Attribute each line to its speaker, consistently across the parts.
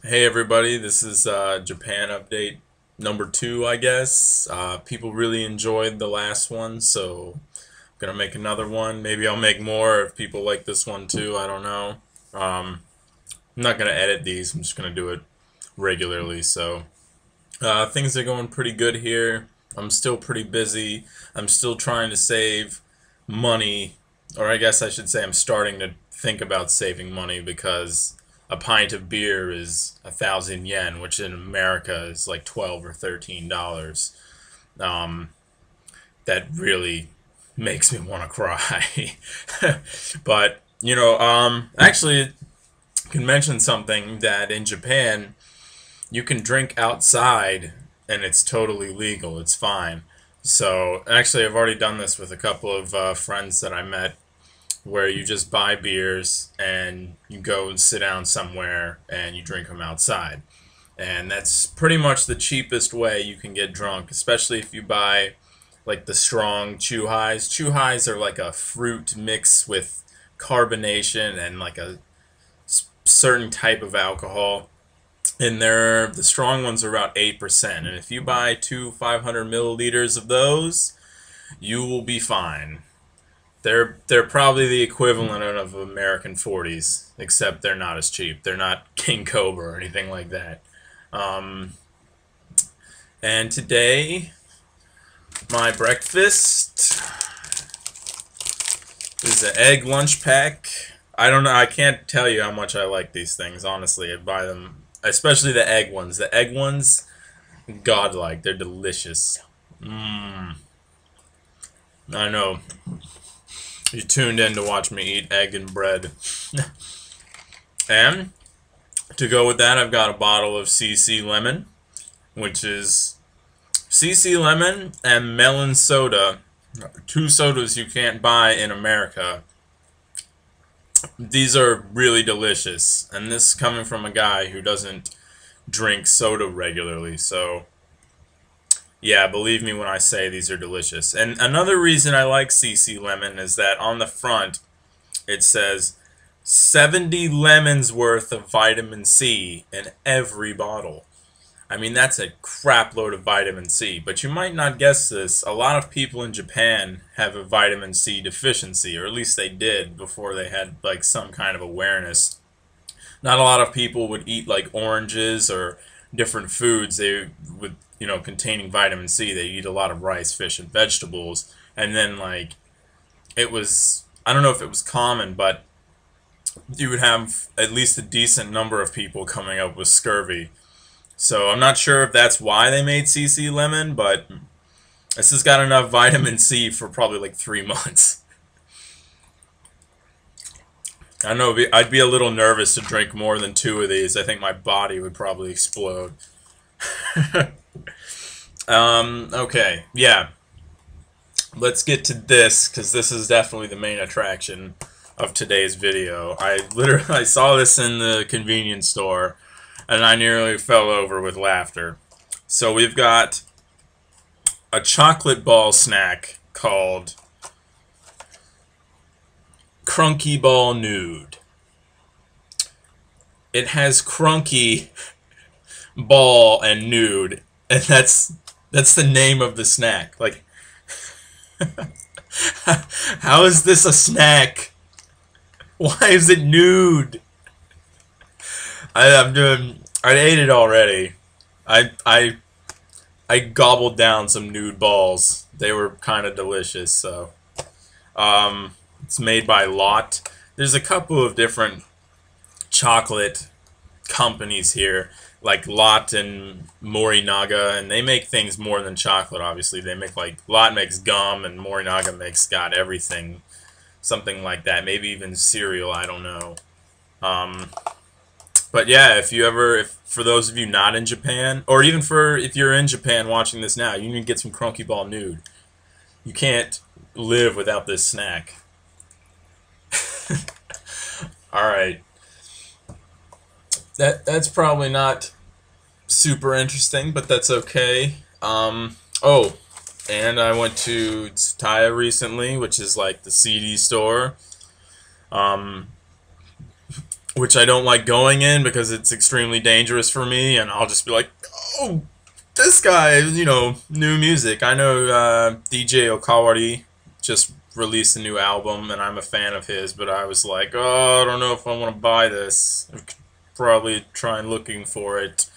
Speaker 1: Hey everybody, this is Japan update number 2, I guess. People really enjoyed the last one, so I'm gonna make another one. Maybe I'll make more if people like this one too, I don't know. I'm not gonna edit these, I'm just gonna do it regularly, so things are going pretty good here. I'm still pretty busy. I'm still trying to save money, or I guess I should say I'm starting to think about saving money because a pint of beer is 1,000 yen, which in America is like $12 or $13. Um, that really makes me want to cry. But actually, I can mention something that in Japan you can drink outside and it's totally legal. It's fine. So actually, I've already done this with a couple of friends that I met, where you just buy beers and you go and sit down somewhere and you drink them outside. And that's pretty much the cheapest way you can get drunk, especially if you buy like the strong chew highs. Chew highs are like a fruit mix with carbonation and like a certain type of alcohol. And the strong ones are about 8%. And if you buy two 500 milliliters of those, you will be fine. They're probably the equivalent of American 40s, except they're not as cheap. They're not King Cobra or anything like that. Um, and today, my breakfast is an egg lunch pack. I don't know. I can't tell you how much I like these things. Honestly, I buy them, especially the egg ones. The egg ones, godlike. They're delicious. Mmm. I know. You tuned in to watch me eat egg and bread. And to go with that, I've got a bottle of CC Lemon, which is CC Lemon and melon soda, two sodas you can't buy in America. These are really delicious, and this is coming from a guy who doesn't drink soda regularly, so yeah, believe me when I say these are delicious. And another reason I like CC Lemon is that on the front it says 70 lemons worth of vitamin C in every bottle. I mean, that's a crap load of vitamin C. But you might not guess this. A lot of people in Japan have a vitamin C deficiency, or at least they did before they had like some kind of awareness. Not a lot of people would eat like oranges or different foods they would, containing vitamin C. They eat a lot of rice, fish, and vegetables. And then like it was, I don't know if it was common, but you would have at least a decent number of people coming up with scurvy. So I'm not sure if that's why they made CC Lemon, but this has got enough vitamin C for probably like 3 months. I know I'd be a little nervous to drink more than two of these. I think my body would probably explode. Okay, yeah. Let's get to this, because this is definitely the main attraction of today's video. I saw this in the convenience store, and I nearly fell over with laughter. So we've got a chocolate ball snack called Crunky Ball Nude. It has crunky, ball, and nude, and that's the name of the snack. Like, how is this a snack? Why is it nude? I ate it already. I gobbled down some nude balls. They were kind of delicious. So, it's made by Lot. There's a couple of different chocolate companies here, like Lot and Morinaga, and they make things more than chocolate. Obviously, they make like Lot makes gum, and Morinaga makes God everything, something like that. Maybe even cereal. I don't know. But yeah, if for those of you not in Japan, or even for if you're in Japan watching this now, you need to get some Crunky Ball Nude. You can't live without this snack. All right. That's probably not super interesting, but that's okay. Oh, and I went to Tsutaya recently, which is like the CD store. which I don't like going in because it's extremely dangerous for me, and I'll just be like, oh, this guy, new music. I know DJ Okawari just released a new album, and I'm a fan of his, but I was like, oh, I don't know if I want to buy this. I could probably try looking for it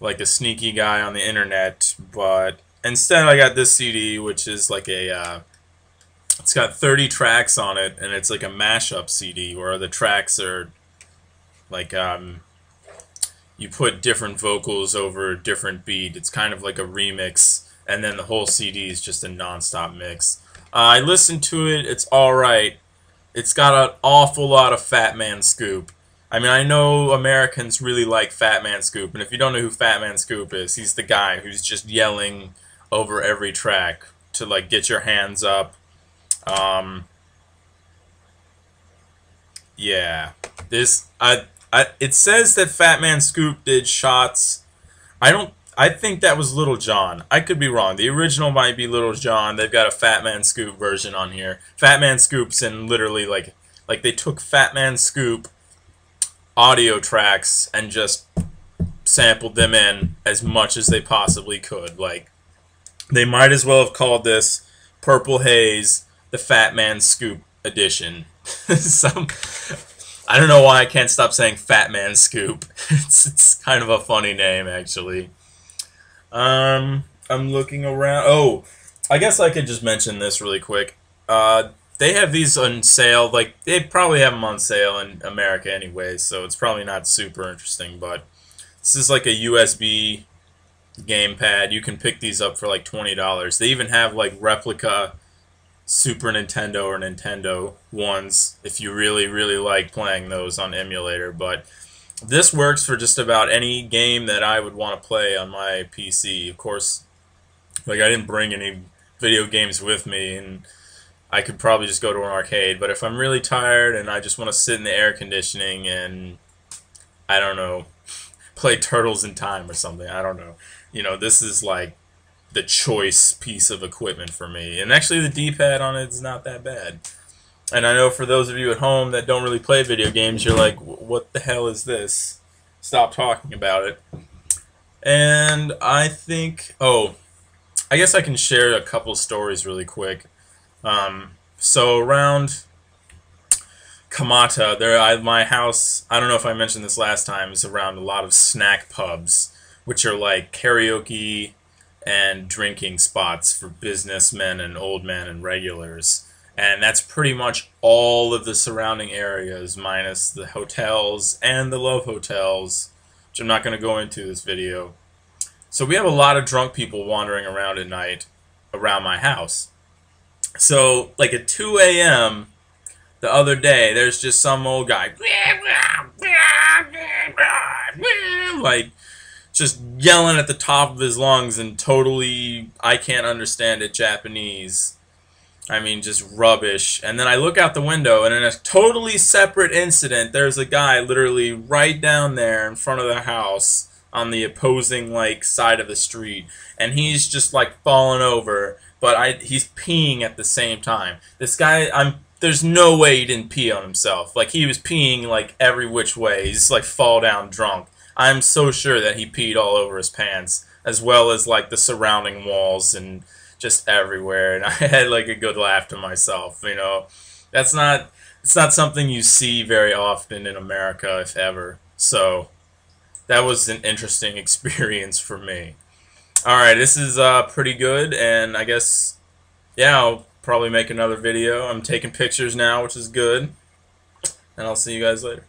Speaker 1: like a sneaky guy on the internet, but instead I got this CD, which is like it's got 30 tracks on it, and it's like a mashup CD where the tracks are like, you put different vocals over a different beat. It's kind of like a remix, and then the whole CD is just a non-stop mix. I listened to it. It's alright. It's got an awful lot of Fat Man Scoop. I mean, I know Americans really like Fat Man Scoop, and if you don't know who Fat Man Scoop is, he's the guy who's just yelling over every track to, like, get your hands up. Yeah. It says that Fat Man Scoop did shots. I think that was Little John. I could be wrong. The original might be Little John. They've got a Fat Man Scoop version on here. Fat Man Scoop's in literally like they took Fat Man Scoop audio tracks and just sampled them in as much as they possibly could. Like, they might as well have called this Purple Haze the Fat Man Scoop edition. I don't know why I can't stop saying Fat Man Scoop. It's kind of a funny name, actually. I'm looking around. Oh, I guess I could just mention this really quick. They have these on sale. Like, they probably have them on sale in America anyway, so it's probably not super interesting. But this is like a USB gamepad. You can pick these up for like $20. They even have like replica Super Nintendo or Nintendo ones if you really, really like playing those on emulator. But this works for just about any game that I would want to play on my PC. Of course, like, I didn't bring any video games with me, and I could probably just go to an arcade. But if I'm really tired and I just want to sit in the air conditioning and, I don't know, play Turtles in Time or something, I don't know. This is like the choice piece of equipment for me. And actually the D-pad on it is not that bad. And I know for those of you at home that don't really play video games, you're like, what the hell is this? Stop talking about it. And I think, I guess I can share a couple stories really quick. So around Kamata, my house, I don't know if I mentioned this last time, is around a lot of snack pubs, which are like karaoke and drinking spots for businessmen and old men and regulars. And that's pretty much all of the surrounding areas, minus the hotels and the Love Hotels, which I'm not going to go into this video. So we have a lot of drunk people wandering around at night around my house. So, like at 2 a.m. the other day, there's just some old guy, like, just yelling at the top of his lungs and totally, I can't understand it, Japanese. I mean, just rubbish. And then I look out the window, and in a totally separate incident, there's a guy literally right down there in front of the house on the opposing, like, side of the street. And he's just, like, falling over, but he's peeing at the same time. This guy, there's no way he didn't pee on himself. Like, he was peeing, like, every which way. He's, like, fall down drunk. I'm so sure that he peed all over his pants, as well as, like, the surrounding walls and just everywhere. And I had, like, a good laugh to myself, It's not something you see very often in America, if ever. So that was an interesting experience for me. Alright, this is pretty good, and I guess, yeah, I'll probably make another video. I'm taking pictures now, which is good. And I'll see you guys later.